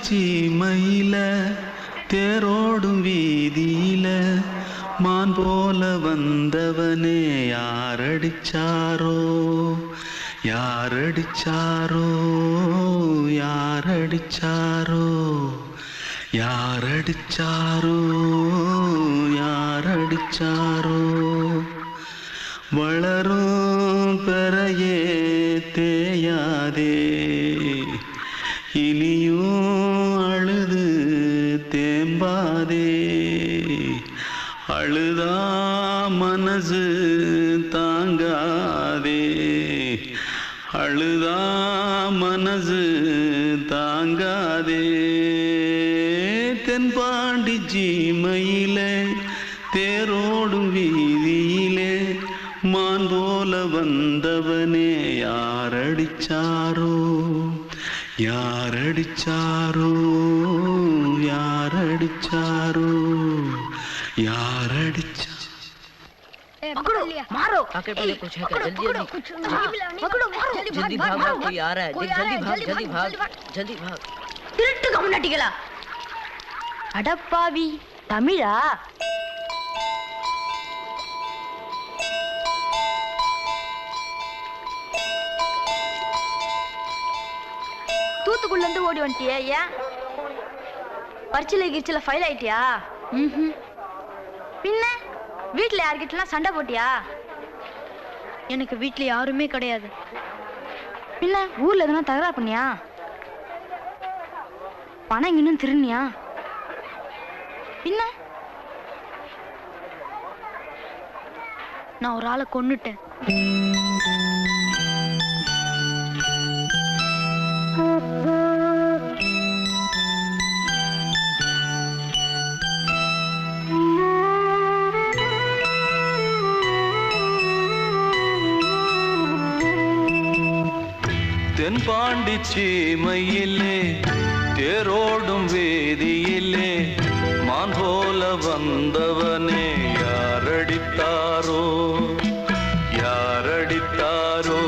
சீமையில தேரோடும் வீதியில மான் போல வந்தவனே யாரடிச்சாரோ யாரடிச்சாரோ யாரடிச்சாரோ யாரடிச்சாரோ யாரடிச்சாரோ வளரும் பெறையே தேயாதே இனியும் அழுது தேம்பாதே அழுதா மனசு தாங்காதே அழுதா மனசு தாங்காதே தென்பாண்டி சீமையிலே தேரோடும் வீதியிலே மான் போல வந்தவனே யாரடிச்சாரோ யாரடிச்சாரோ யாரடிச்சாரோ यारडिचा पकड़ो मारो आके पहले कुछ है क्या जल्दी पकड़ो मारो जल्दी भाग कोई आ रहा है जल्दी भाग திருட்டு கம்யூனிட்டிகளா அடப்பாவி தமிழா தூத்துக்குள்ள இருந்து ஓடி வந்துட்டியா ஏன் பரிச்சையில கிரிச்சல ஃபைல் ஆயிட்டியா பின்ன வீட்டுல யார்கிட்டலாம் சண்டை போட்டியா எனக்கு வீட்டுல யாருமே கிடையாது பின்ன ஊர்ல எதுனா தகராறு பண்ணியா பணம் இன்னும் திருநியா பின்ன நான் ஒரு ஆளை கொன்னுட்டேன் தென்பாண்டி சீமையிலே தேரோடும் வேதியிலே மான் போல வந்தவனே யாரடித்தாரோ யாரடித்தாரோ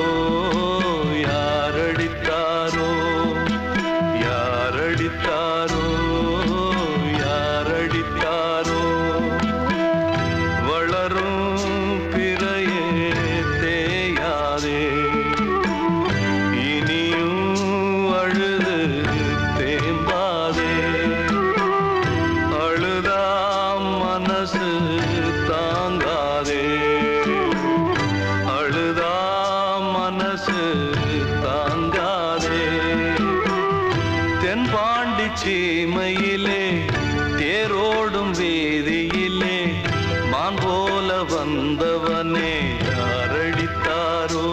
யாரடித்தாரோ யாரடித்தாரோ யாரடித்தாரோ வளரும் பிறையே தேயாதே தென்பாண்டி சீமையிலே தேரோடும் வேதியிலே மான் போல வந்தவனே யாரடித்தாரோ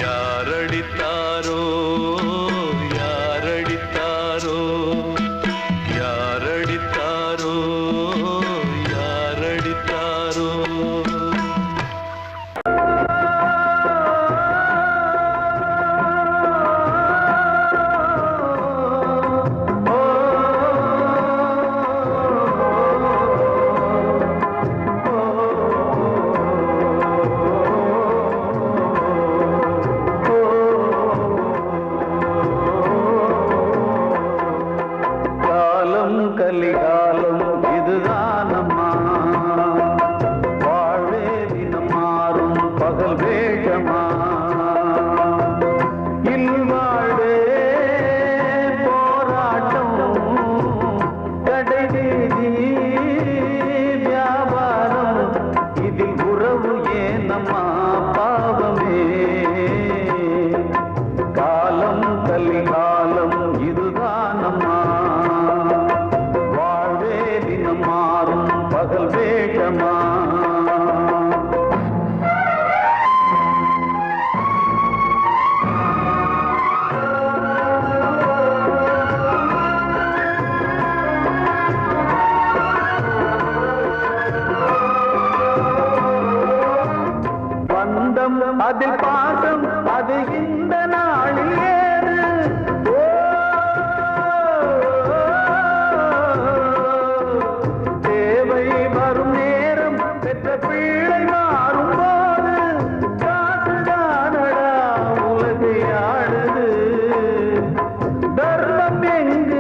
யாரடித்தாரோ யாரடித்தாரோ யாரடித்தாரோ யாரடித்தாரோ கலிகாலம் இதுதானம்மா வாழ்வே தினம் மாறும் பகல் வேகமா இல்வாழ்வே போராட்டம் கடைவீதி வியாபாரம் இதில் உறவு ஏனம்மா பாவமே காலம் கலிகாலம் இதுதானம்மா மாறும் பகல் வேகமா பந்தம் அதில் பாசம் அது இந்த நாளில் ஏறு வரும் நேரம் பெற்ற பிள்ளை மாறும் போது காசுதானடா உலகை ஆடுது தர்மம் எங்க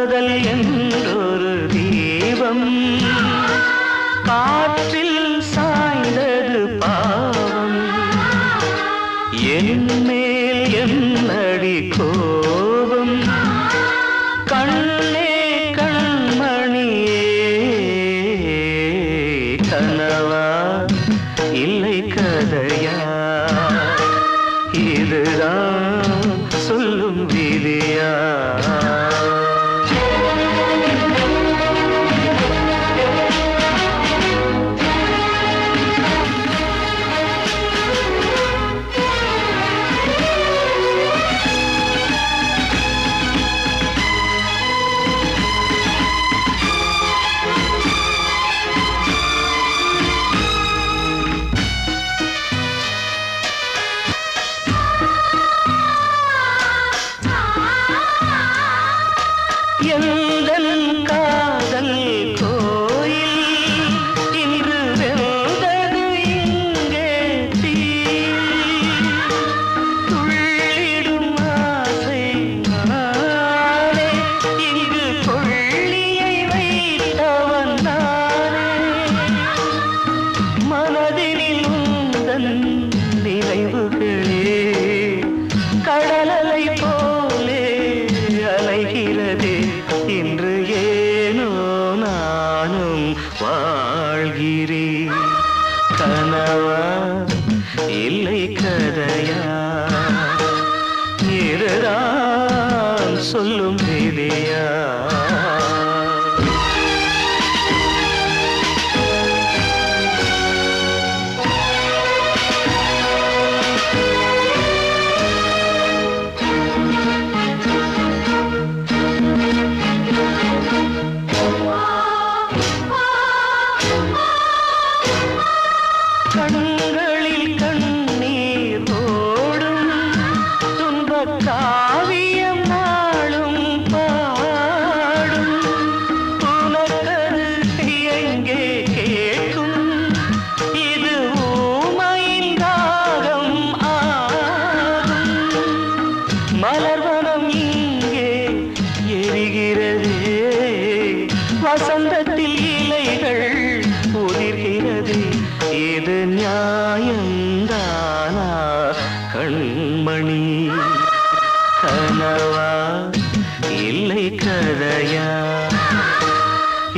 காதல் என்றொரு தீபம் காற்றில் சாய்ந்தது பாவம் என் மேல் என்னடி கோபம் கண்ணே கண்மணியே கனவா இல்லை கதையா இதுதான் சொல்லும் விதியா எந்தன் காதல் கோயில் இன்று வெந்தது இங்கே தீ துள்ளிடும் ஆசை நானே இங்கு கொள்ளியை வைத்தவன் நானே மனதினில் உந்தன் நினைவுகளே கடலலை போலே அலைகிறதே இன்று ஏனோ நானும் வாழ்கிறேன் கனவா இல்லை கதையா இதுதான் சொல்லும் விதியா கண்களில் கண்ணீர் ஓடும் துன்பக் காவியம் நாளும் பாடும் உனக்கது எங்கே கேட்கும் இது ஊமையின் தாகம் ஆகும் மலர்வனம் இங்கே எரிகிறதே வசந்தத்தில் இலைகள் உதிர்கிறது இது நியாயந்தானா கண்மணி கனவா இல்லை கதையா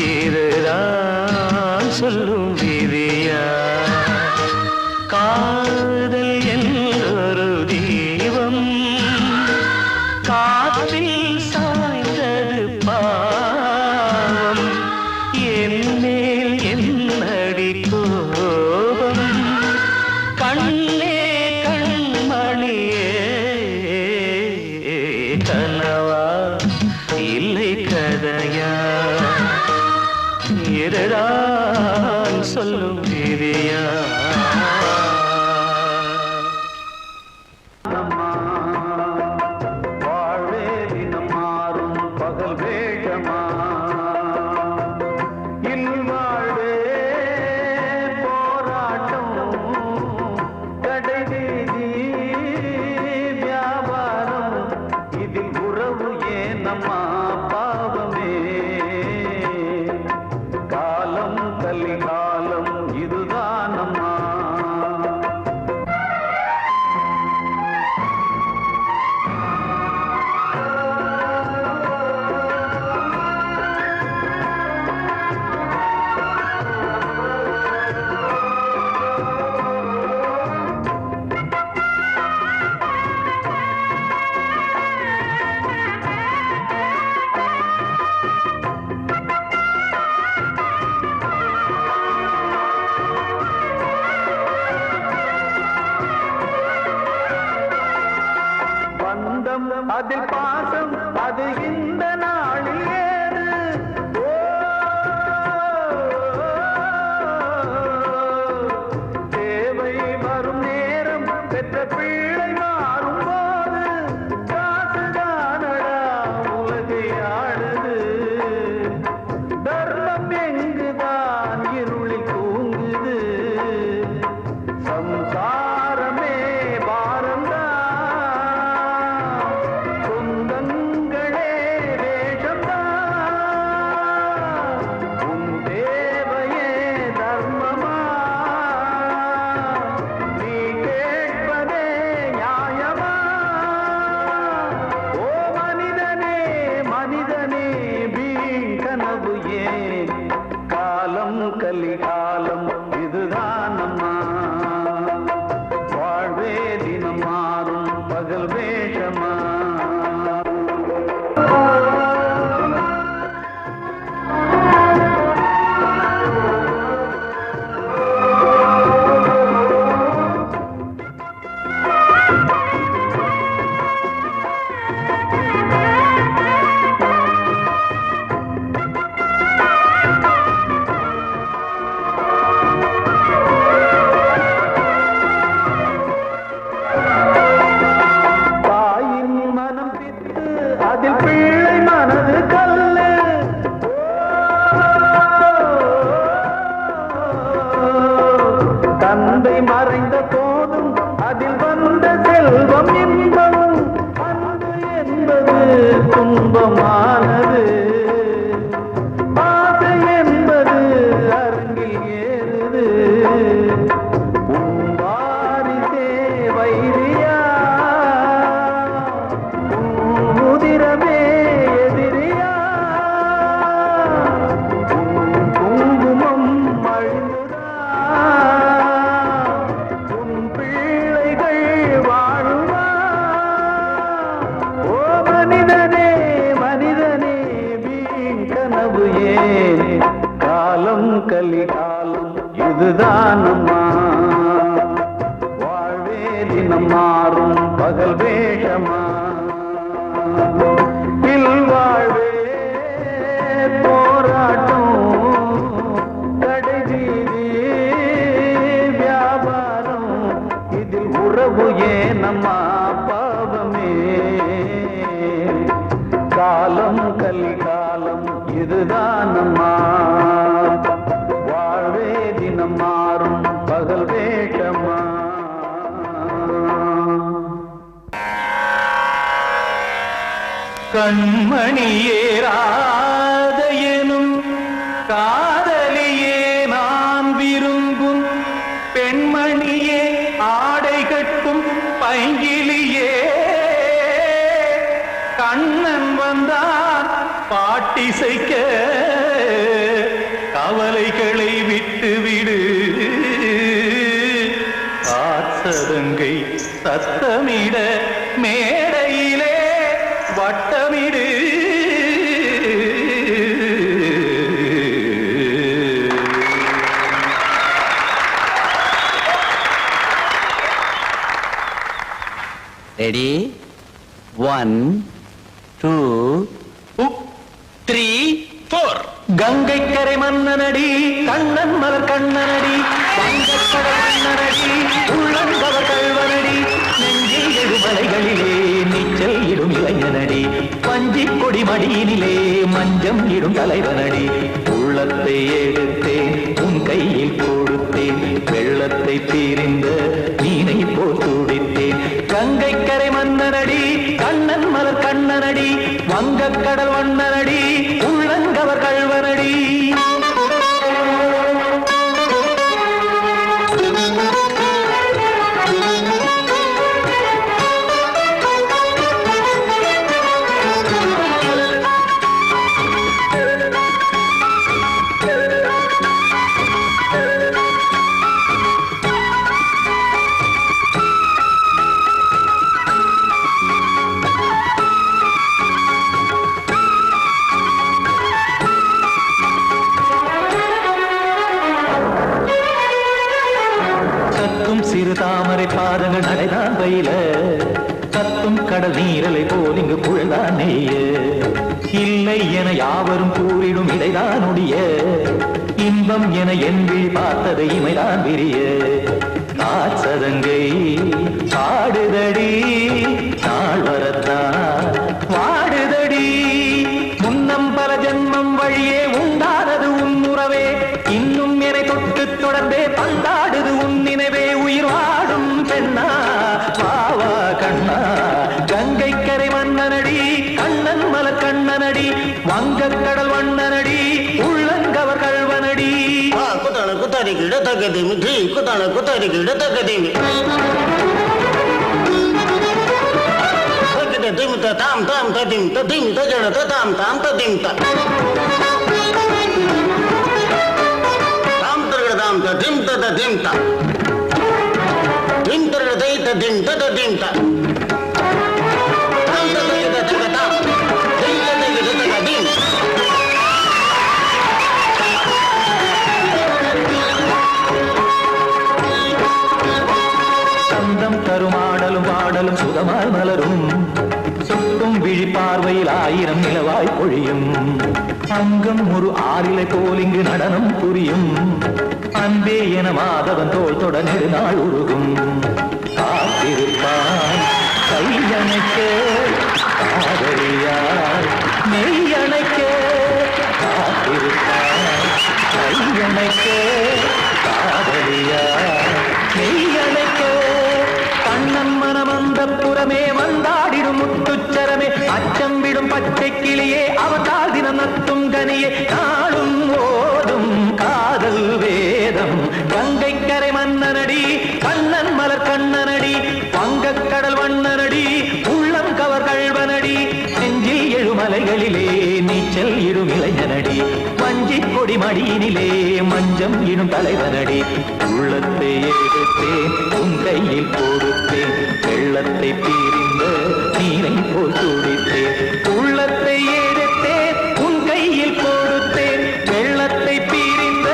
இதுதான் சொல்லும் விதியா காதல் என்றொரு தீபம் காற்றில் சாய்ந்தது பாவம் என் மேல் என்னடி கோபம் கண்ணே கண்மணியே கனவா இல்லை கதையா இதுதான் சொல்லும் விதியா அதில் பாசம் அது இந்த நாளில் ஏது தேவை வரும் நேரம் பெற்ற பிள்ளை மாறும் போது காசுதானடா உலகை ஆடுது தர்மம் எங்குதான் இருளில் தூங்குது சம்சாரமே பாரந்தா சொந்தங்கள் கலிகாலம் இதுதானம்மா வாழ்வே தினம் மாறும் பகல் வேஷமா இல்வாழ்வே போராட்டம் கடைவீதி வியாபாரம் இதில் உறவு ஏனம்மா பாவமே காலம் கலிகாலம் இதுதானம்மா வாழ்வே தினம் மாறும் பகல் வேஷமா கண்மணியேராத எனும் காதலியே நான் விரும்பும் பெண்மணியே ஆடை கட்டும் பைங்கிலியே கண்ணன் வந்தான் பாட்டிசைக்க கவலைகளை விட்டுவிடு காசதங்கை சத்தமிட மேடையிலே வட்டமிடு ரெடி 1 2 3 4 கங்கை கரை மன்னனடி கண்ணன் மலர் கண்ணனடி வங்கக்கடல் மன்னனடி உள்ளங்கவர் கல்வனடி நெஞ்சில் எழுமலைகளிலே நீச்சல் இடும் இளைஞனடி வஞ்சிக் கொடி மடியினிலே மஞ்சம் இடும் தலைவனடி உள்ளத்தை எடுத்தேன் உன் கையில் கொடுத்தேன் வெள்ளத்தை தீரிந்த மீனை போல் துடித்தேன் கங்கை கரை மன்னனடி கண்ணன் மலர் கண்ணனடி வங்கக்கடல் வண்ணனடி உள்ளங்கவர் கல்வனடி சிறு தாமரை பாதங்கள் நடைதான் பயில கத்தும் கடல் நீரலை போல் இங்கு புழல்தான் நெய்ய இல்லை என யாவரும் கூறிடும் இடைதான் உடைய இன்பம் என என் விழி பார்த்தது இமைதான் விரிய காசதங்கை பாடுதடி நாள் வரத்தான் வாடுதடி முன்னம் பல ஜன்மம் வழியே உண்டானது உன் உறவே இன்னும் என்னை தொட்டு தொடர்ந்தே பந்தாடுது உன் நினைவே உயிர் வாடும் பெண்ணா வாவா கண்ணா கங்கை கரை மன்னனடி கண்ணன் மலர் கண்ணனடி வங்கக்கடல் வண்ணனடி உள்ளங்கவர் கல்வனடி குத்தான குத்தாரி கிட தகதிமி டி குத்தான குத்தாரி கிட தகதிமி தகத திம் தாம் தாம் ததிம் ததிம் தஜட தாம் தாம் ததிம் தாம் தரகட தாம் ததிம் ததிம் தாம் திம் தரகட தை ததிம் ததிம் தாம் தாம் தகத தகதாம் திம் தகத தகதிம் சந்தம் கருமாடலும் பாடலும் சுகமாய் மலரும் சுட்டும் விழி பார்வையில் ஆயிரம் நிலவாய் பொழியும் அங்கம் ஒரு ஆறிலை போல் இங்கு நடனம் புரியும் அன்பே என மாதவன் தோள் தொட நெடுநாள் உருகும் காத்திருப்பான் கையணைக்க காதலியார் மெய்யணைக்க காத்திருப்பான் கையணைக்க காதலியார் மெய்யணைக்க கண்ணன் மனமந்த புறமே வந்தாடிடும் முத்துச்சரமே அச்சம் விடும் பச்சை கிளியே அவதால் தினம் நத்தும் கனியே நாளும் ஓடும் காதல் வேதம் கங்கை கரை மன்னனடி கண்ணன் மலர் கண்ணனடி வங்கக்கடல் வண்ணனடி உள்ளம் கவர் கல்வனடி நெஞ்சில் எழுமலைகளிலே நீச்சல் இடும் இளைஞனடி வஞ்சிக் கொடி மடியினிலே மஞ்சம் இடும் தலைவனடி உள்ளத்தை எடுத்தேன் உன் கையில் கொடுத்தேன் வெள்ளத்தை பீரிந்த நீரை போல் துடித்தேன் உள்ளத்தை எடுத்தேன் உன் கையில் கொடுத்தேன் வெள்ளத்தை பீரிந்த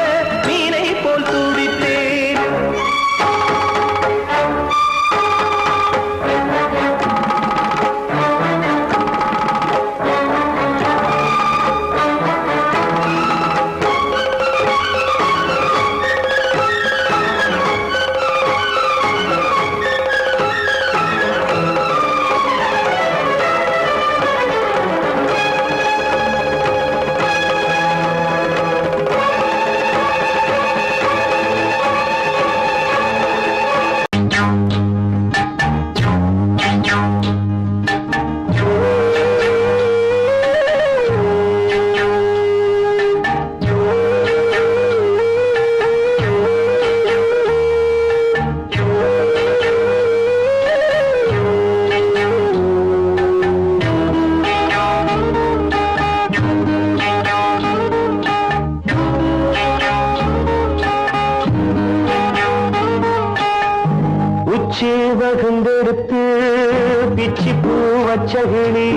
வச்ச கிளி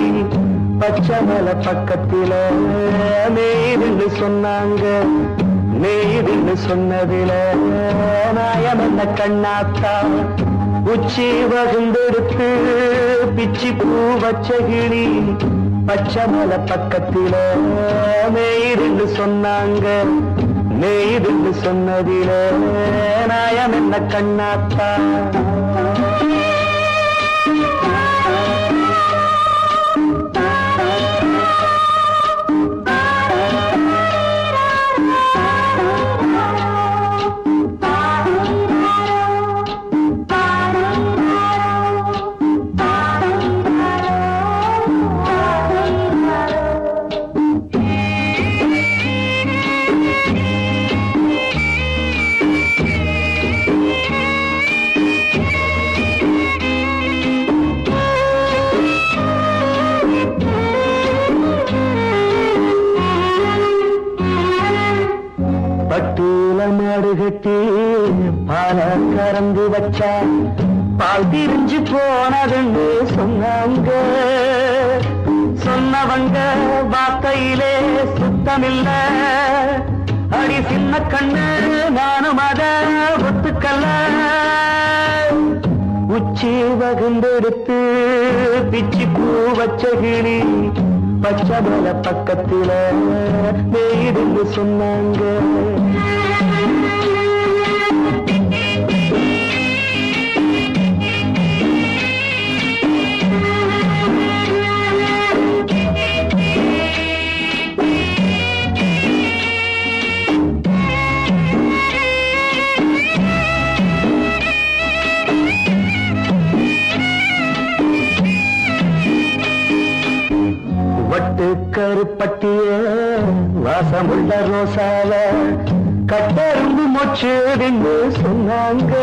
பச்சை மலை பக்கத்தில மேய்துன்னு சொன்னாங்க. மேய்துன்னு சொன்னதில நாயம் என்ன கண்ணாத்தா உச்சி வகுந்தெடுத்து பிச்சி பூ வச்ச கிளி பச்சை மலை பக்கத்தில மேய்துன்னு சொன்னாங்க. மேய்துன்னு சொன்னதில நாயம் என்ன கண்ணாத்தா. பட்டியல மாடு கட்டி பால கறந்து வச்சா பால் திரிஞ்சு போனதுன்னு சொன்னாங்க. சொன்னவங்க வார்த்தையிலே சுத்தமில்ல. அடி சின்ன கண்ணு நானும் அத ஒத்துக்கல்ல. உச்சி வகுந்தெடுத்து பிச்சி பூ வச்ச கிளி பச்சை மலை பக்கத்தில மேய்துன்னு சொன்னாங்க. வட்டு கருப்பட்டிய வாசமுள்ள ரோசால கட்டெரும்பு மொச்சுன்னு சொன்னாங்க.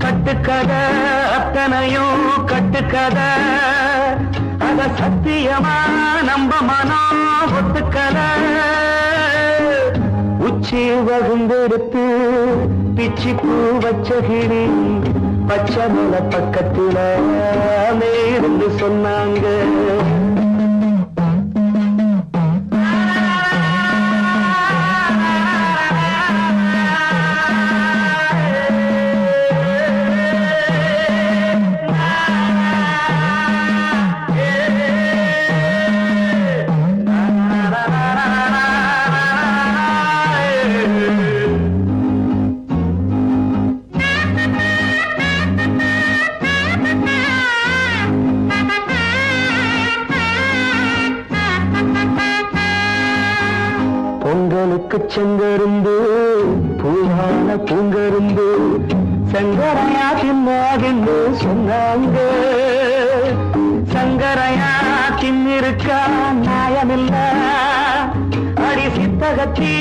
கட்டுக்கதை அத்தனையும் கட்டுக்கதை அத சத்தியமா நம்ப மனம் ஒத்துக்கலை. உச்சி வகுந்தெடுத்து பிச்சி பூ வச்ச கிளி பச்சை மலை பக்கத்தில மேய்துன்னு சொன்னாங்க. பொங்கலுக்கு செங்கருந்து பூவான பூங்கருந்து சங்கரையா தின்னாகின்னு சொன்னாங்க. சங்கரையா தின்னிருக்கா நியாயமில்ல. அடி சித்தகத்தி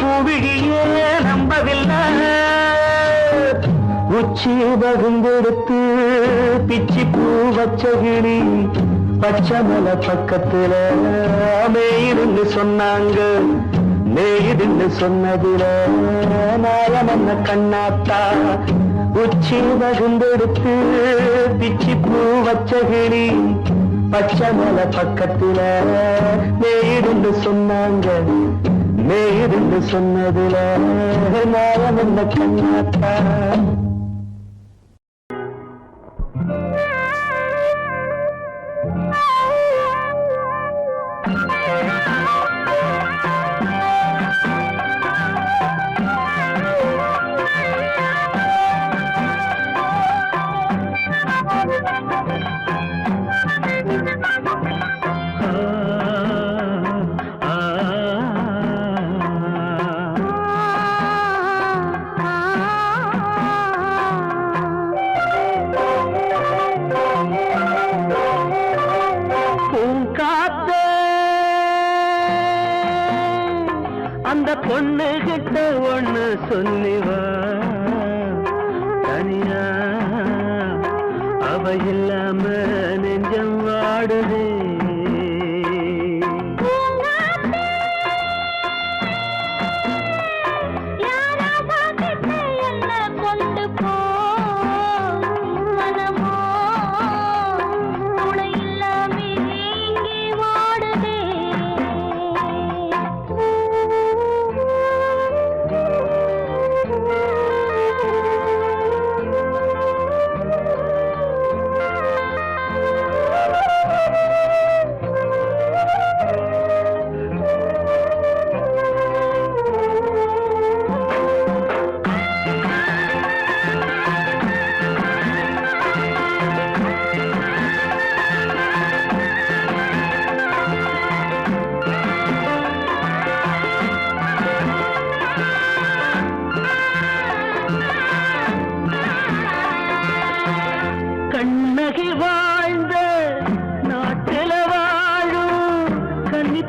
பூவிழியே நம்பவில்லை. உச்சி வகுந்தெடுத்து பிச்சி பூ வச்ச கிளி பச்சை மலை பக்கத்தில மேய்துன்னு சொன்னாங்க. மேய்துன்னு சொன்னதில நாயம் என்ன கண்ணாத்தா உச்சி வகுந்தெடுத்து பிச்சி பூ வச்ச கிளி பச்சை மலை பக்கத்தில மேய்துன்னு சொன்னாங்க. மேய்துன்னு சொன்னதில நாயம் என்ன கண்ணாத்தா. அந்த பொண்ணு கிட்ட ஒண்ணு சொல்லிவா தனியா அவ இல்லாம நெஞ்சம் வாடுதே. கொண்டு போ மனமோ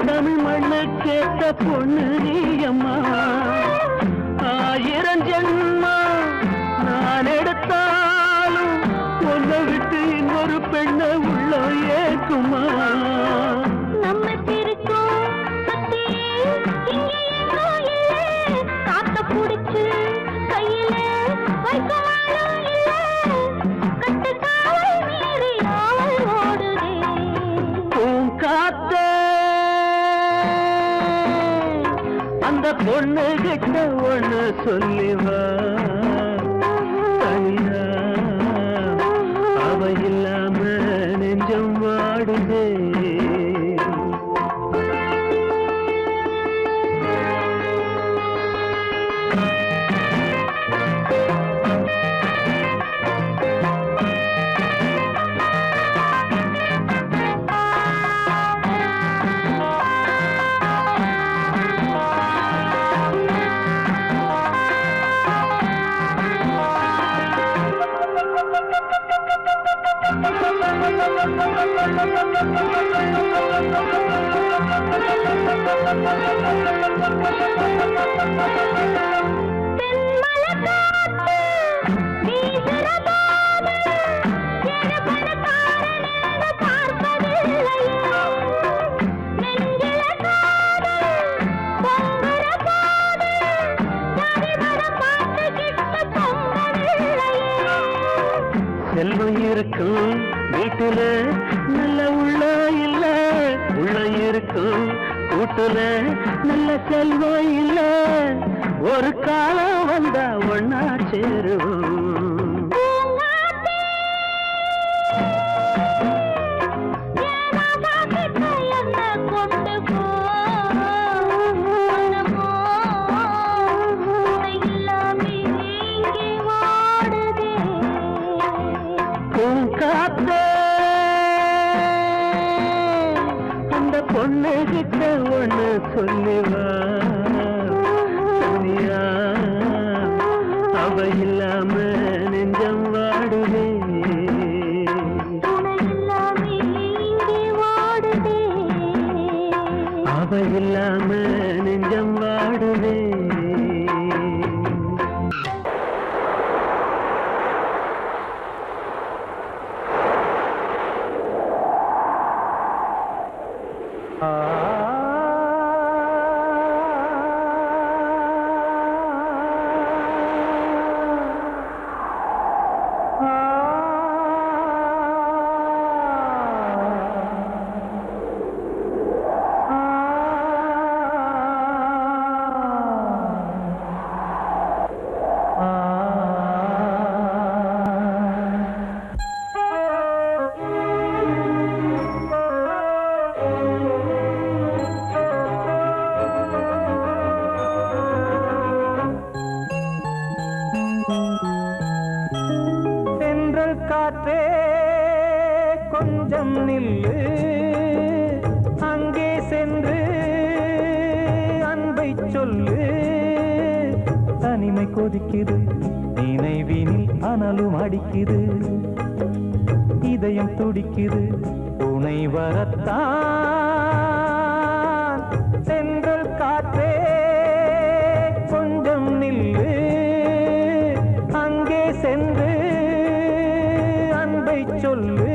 தமிழ் மண்ணு கேட்ட பொண்ணு நீ அம்மா 1000 ஜென்மா நான் எடுத்தாலும் ஒன்னை விட்டு இன்னொரு பெண்ணை உள்ள ஏக்குமா நம்ம திருக்கும் காத்த புடிச்சு கையில வைக்கவாலும் இல்ல கட்டு காவல் மீறி ஆவல் ஓடுதே காத்த அந்த பொண்ணு கிட்ட ஒண்ணு சொல்லிவா தனியா அவ இல்லாம நெஞ்சம் வாடுதே செல்வம் இருக்கும் வீட்டுல நல்ல உள்ள இல்ல உள்ள இருக்கும் கூட்டுல நல்ல செல்வம் இல்ல ஒரு காலம் வந்தா ஒன்னா சேருவோம் பொண்ணு கிட்ட ஒண்ணு சொல்லிவா சனியா அவ இல்லாம நெஞ்சம் வாடுதே அவ இல்லாம நெஞ்சம் வாடுதே காற்றே கொஞ்சம் நில்லு அங்கே சென்று அன்பை சொல்லு தனிமை கொதிக்குது நினைவினில் அனலும் அடிக்குது இதயம் துடிக்குது துணை வரத்தான் சென்றல் காற்றே கொஞ்சம் நில்லு அங்கே சென்று சொல்லு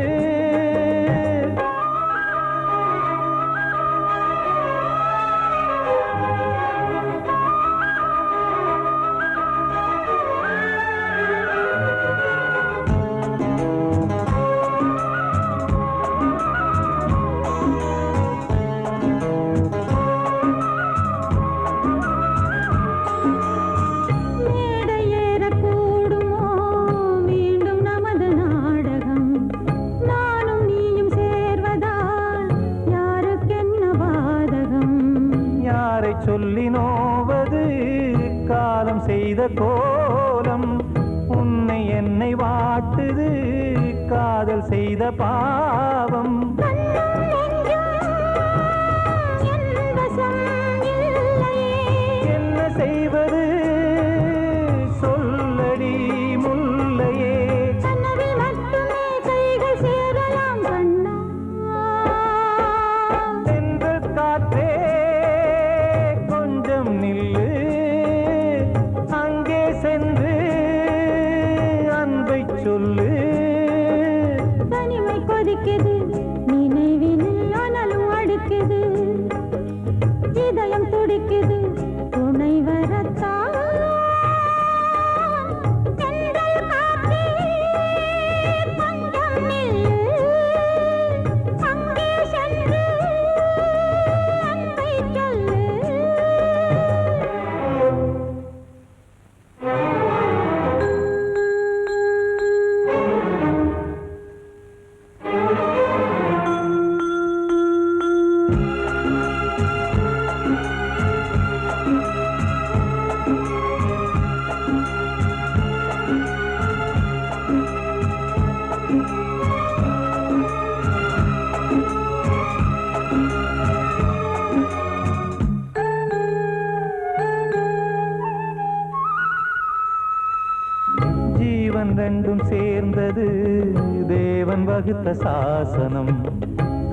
சொல்லி நோவது காலம் செய்த கோலம் உன்னை என்னை வாட்டுது காதல் செய்த பாவம் என்ன செய்வது சொல்லடி முல்லையே சென்ற காற்றே துடிக்குது துணை வரத்தான் தென்றல் காற்றே கொஞ்சம் நில்லு அங்கே சென்று அன்பை சொல்லு ஜீவன் ரெண்டும் சேர்ந்தது தேவன் வகுத்த சாசனம்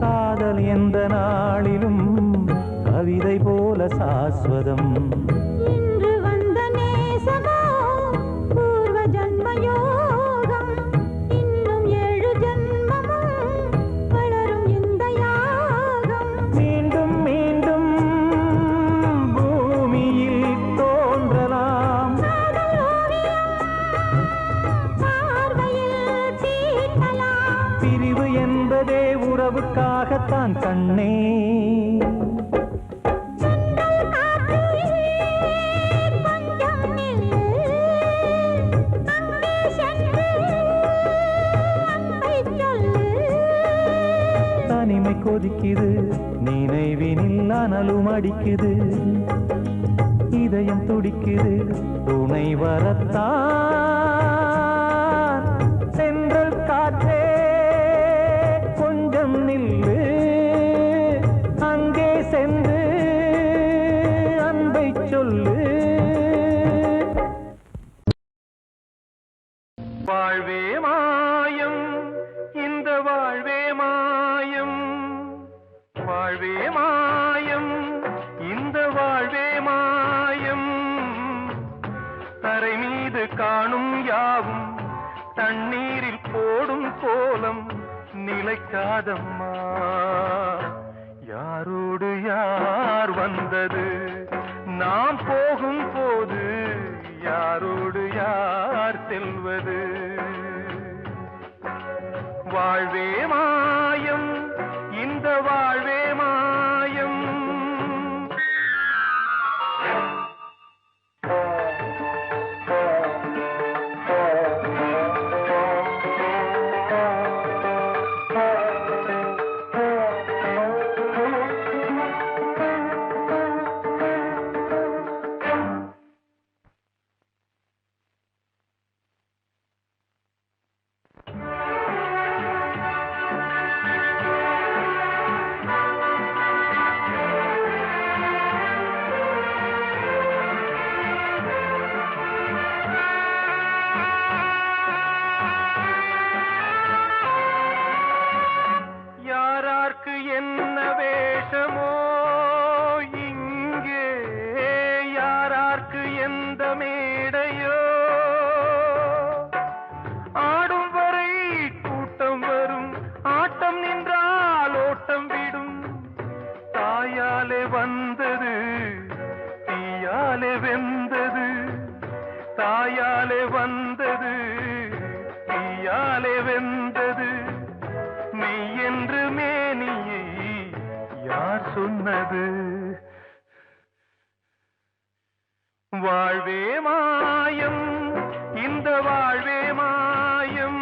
காதல் எந்த நாளிலும் கவிதை போல சாஸ்வதம் இன்று வந்த நேசமோ பூர்வ ஜன்ம யோகம் இன்னும் 7 ஜன்மமும் வளரும் இந்த யாகம் மீண்டும் மீண்டும் பூமியில் தோன்றலாம் காதல் ஓவியம் பார்வையில் தீட்டலாம் பிரிவு என்பதே உறவுக்காகத்தான் கண்ணே தென்றல் காற்றே கொஞ்சம் நில்லு அங்கே சென்று அன்பை சொல்லு தனிமை கொதிக்குது நினைவினில் அனலும் அடிக்குது இதயம் துடிக்குது துணை வரத்தான் சென்றல் காற்றே கொஞ்சம் நில்லு அங்கே சென்று அன்பை சொல்லு வாழ்வே மாயம் இந்த வாழ்வே மாயம் வாழ்வே மாயம் இந்த வாழ்வே மாயம் தரை மீது காணும் யாவும் தண்ணீரில் போடும் கோலம் நிலைக்காதம்மா யாரோடு யார் வந்தது நாம் போகும் போது யாரோடு யார் செல்வது வாழ்வே மாயம் இந்த வாழ்வே மாயம் யாரார்க்கு என்ன வேஷமோ இங்கே யாரார்க்கு எந்த மேடையோ ஆடும் வரை கூட்டம் வரும் ஆட்டம் நின்றால் ஓட்டம் விடும் தாயாலே வந்தது தீயாலே வெந்தது தாயாலே வந்தது தீயாலே வெந்தது மெய் என்று மேனியை யார் சொன்னது வாழ்வே மாயம் இந்த வாழ்வே மாயம்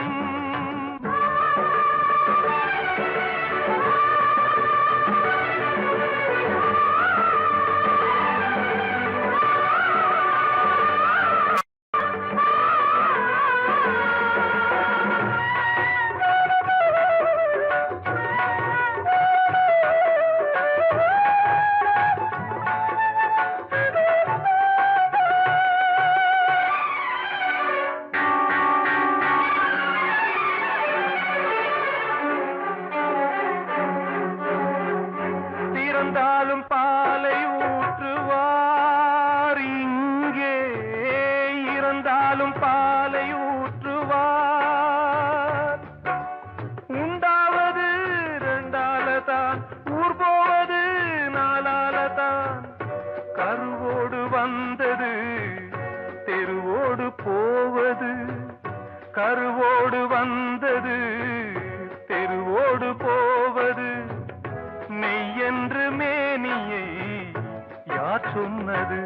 சொன்னது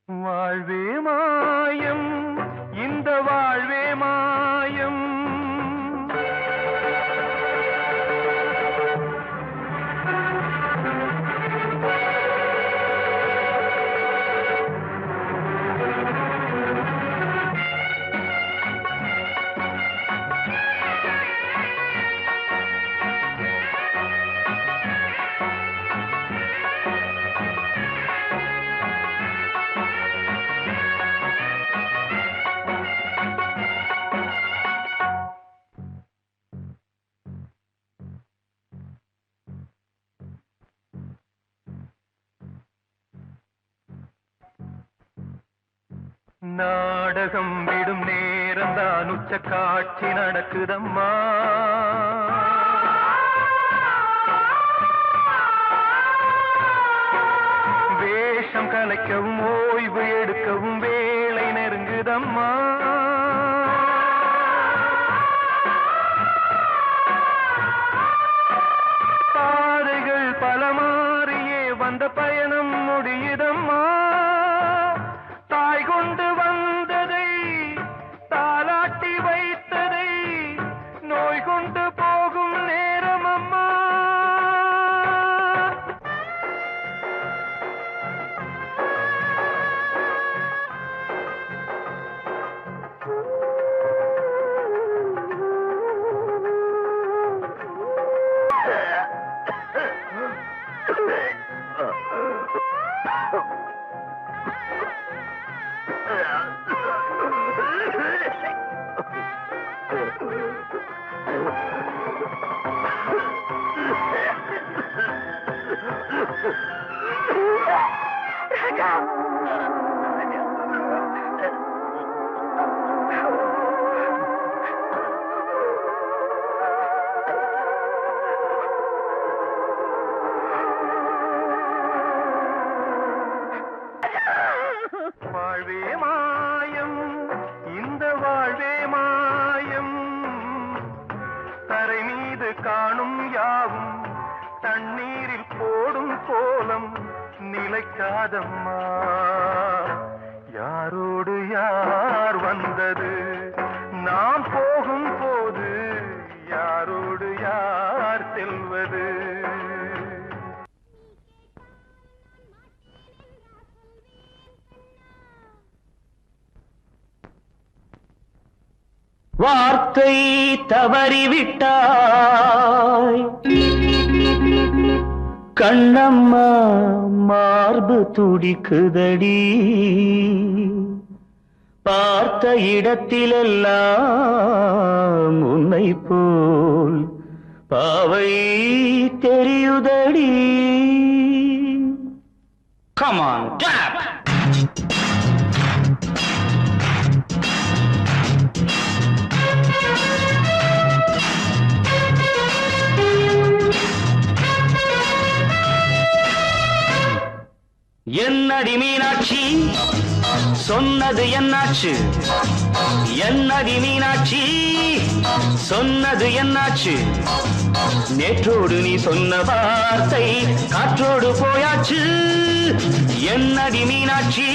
வாழ்வே மாயம் இந்த வாழ்வே மாயம் நாடகம் விடும் நேரம் தான் உச்ச காட்சி நடக்குதம்மா வேஷம் கலைக்கவும் ஓய்வு எடுக்கவும் வேளை நெருங்குதம்மா பாதைகள் பல மாறியே வந்த பயணம் முடியுதம்மா தாய் கொண்டு வந்ததை தாலாட்டி வைத்ததை நோய் கொண்டு போகும் நேரம் அம்மா வாழ்வே மாயம் இந்த வாழ்வே மாயம் தரை மீது காணும் யாவும் தண்ணீரில் போடும் கோலம் நிலைக்காதம்மா யாரோடு யார் வந்தது நாம் போகும் போது யாரோடு யார் செல்வது வார்த்தை தவறிவிட்டாய் கண்ணம்மா மார்பு துடிக்குதடி பார்த்த இடத்திலெல்லாம் உன்னை போல் பாவை தெரியுதடி Come on, clap! என்னடி மீனாட்சி சொன்னது என்னாச்சு என்னடி மீனாட்சி சொன்னது என்னாச்சு நேற்றோடு நீ சொன்ன வார்த்தை காற்றோடு போயாச்சு என்னடி மீனாட்சி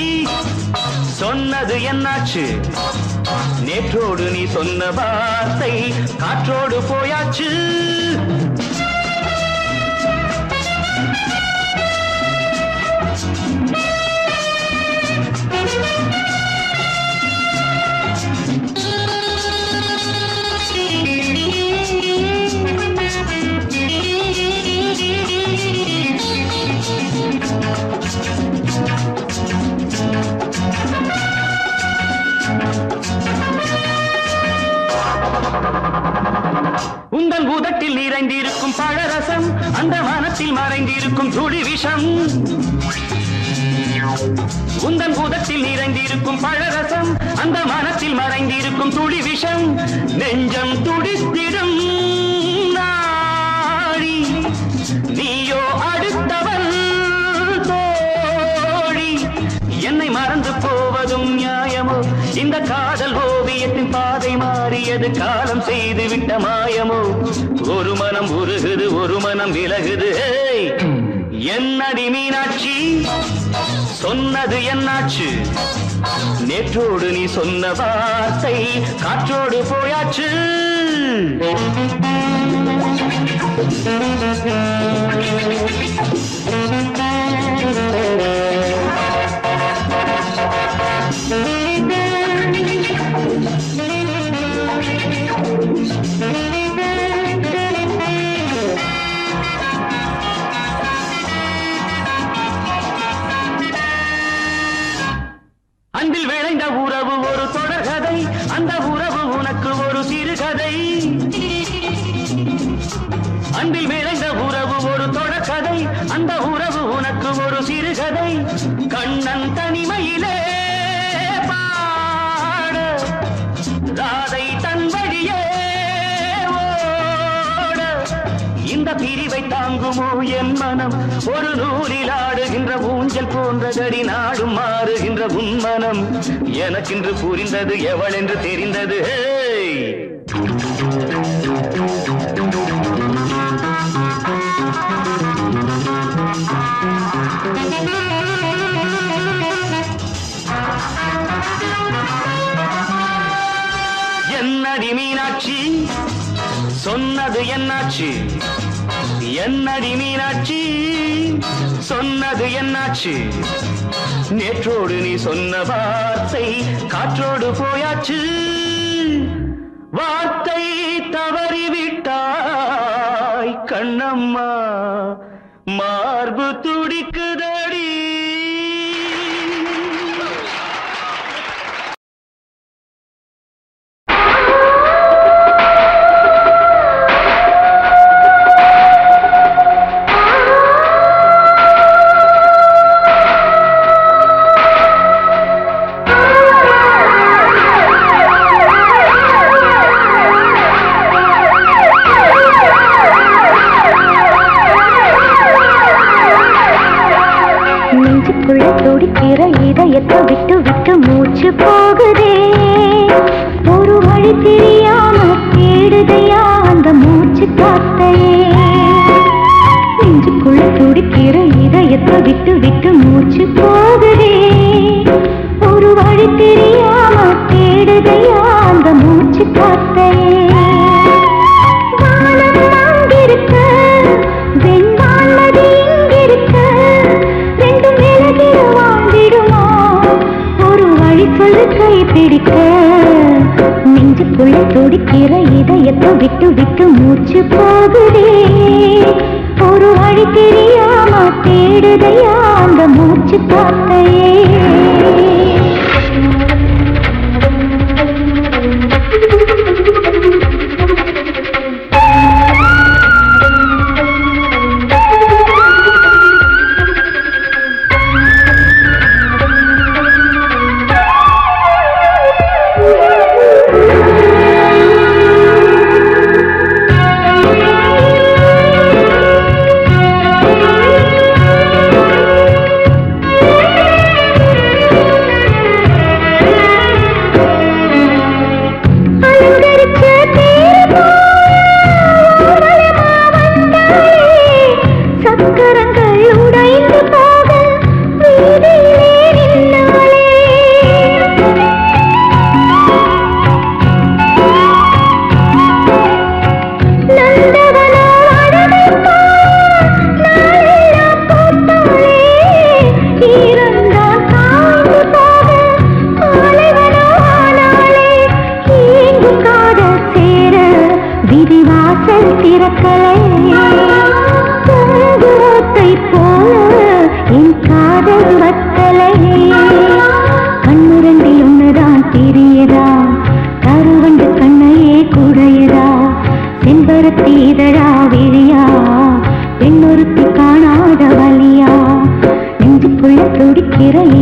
சொன்னது என்னாச்சு நேற்றோடு நீ சொன்ன வார்த்தை காற்றோடு போயாச்சு உந்தன் பூதத்தில் நிறைந்திருக்கும் பழரசம் அந்த மனத்தில் மறைந்திருக்கும் துளி விஷம் உந்தன் பூதத்தில் நிறைந்திருக்கும் பழரசம் அந்த மனத்தில் மறைந்திருக்கும் துளி விஷம் நெஞ்சம் துடித்திடும் நாடி நீயோ அடுத்தவள் தோழி என்னை மறந்து போவதும் நியாயமோ இந்த காதல் ஓவியத்தின் பாதை மாறியது காலம் செய்து விட்ட மாயமோ ஒரு மனம் உருகுது ஒரு மனம் விலகுது என்னடி மீனா சொன்னது என்னாச்சு நேற்றோடு நீ சொன்ன வார்த்தை காற்றோடு போயாச்சு அன்பில் விளைந்த உறவு ஒரு தொடர்கதை அந்த உறவு உனக்கு ஒரு சிறுகதை அன்பில் விளைந்த உறவு ஒரு தொடர்கதை அந்த உறவு உனக்கு ஒரு சிறுகதை கண்ணன் தனிமையிலே பாட ராதை தன் வழியே ஓட இந்த பிரிவை தாங்குமோ என் மனம் ஒரு நூலில் ஆடுகின்ற ஊஞ்சல் போன்றதடி நாடும் மாறுகின்ற உன்மனம் எனக்கென்று புரிந்தது எவள் என்று தெரிந்தது என்னடி மீனாட்சி சொன்னது என்னாச்சு என்னடி மீனாட்சி சொன்னது என்னாச்சு நேற்றோடு நீ சொன்ன வார்த்தை காற்றோடு போயாச்சு வார்த்தை தவறிவிட்டாய் கண்ணம்மா மார்பு துடிக்குதடி துடிக்கிற இதயத்தை விட்டு விட்டு மூச்சு போகுதே ஒரு வழி தெரியாம தேடுதையா அந்த மூச்சு காத்தையே நெஞ்சுக்குள்ள துடிக்கிற இதயத்தை விட்டு விட்டு மூச்சு போகுதே ஒரு வழி தெரியாம தேடுதையா அந்த மூச்சு காத்தையே வானம் அங்கிருக்க வெண்வானது இங்கிருக்க ரெண்டும் விலகிட வாழ்ந்திடுமா ஒரு வழி சொல்லு கை பிடிக்க நெஞ்சுக்குள்ள துடிக்கிற இதயத்தை விட்டு விட்டு மூச்சு போகுதே ஒரு வழி தெரியாம தேடுதையா அந்த மூச்சு காத்தையே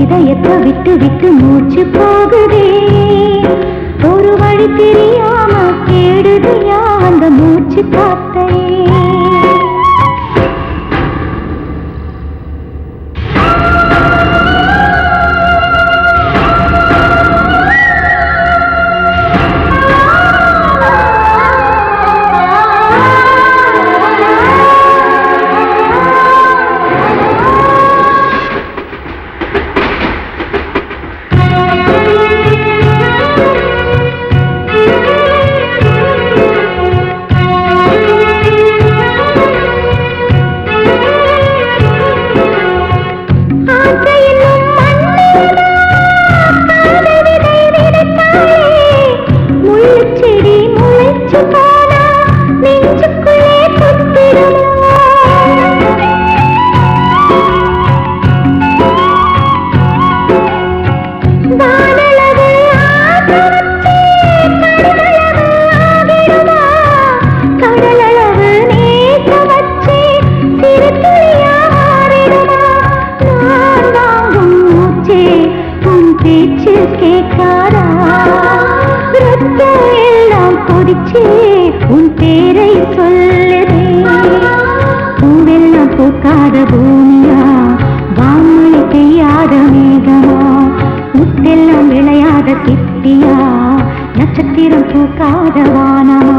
இதயத்தை விட்டு விட்டு மூச்சு போகுதே ஒரு வழி தெரியாம தேடுதையா அந்த மூச்சு காத்தையே நினைக்காதா ரத்தம் எல்லாம் கொதிச்சே உன் பேரை சொல்லுதே பூவெல்லாம் பூக்காத பூமியா வான்மழை பெய்யாத மேகமா முத்தெல்லாம் விளையாத சிப்பியா நட்சத்திரம் பூக்காத வானமா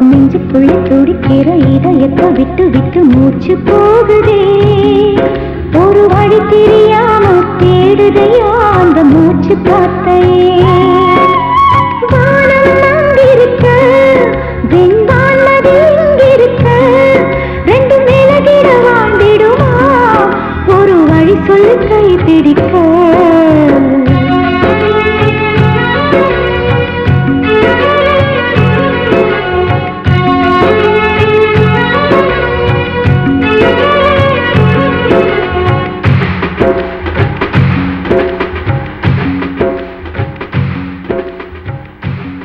நெஞ்சுக்குள்ள துடிக்கிற இதயத்தை விட்டு விட்டு மூச்சு போகுதே ஒரு வழி தெரியாம தேடுதையா அந்த மூச்சு காத்தையே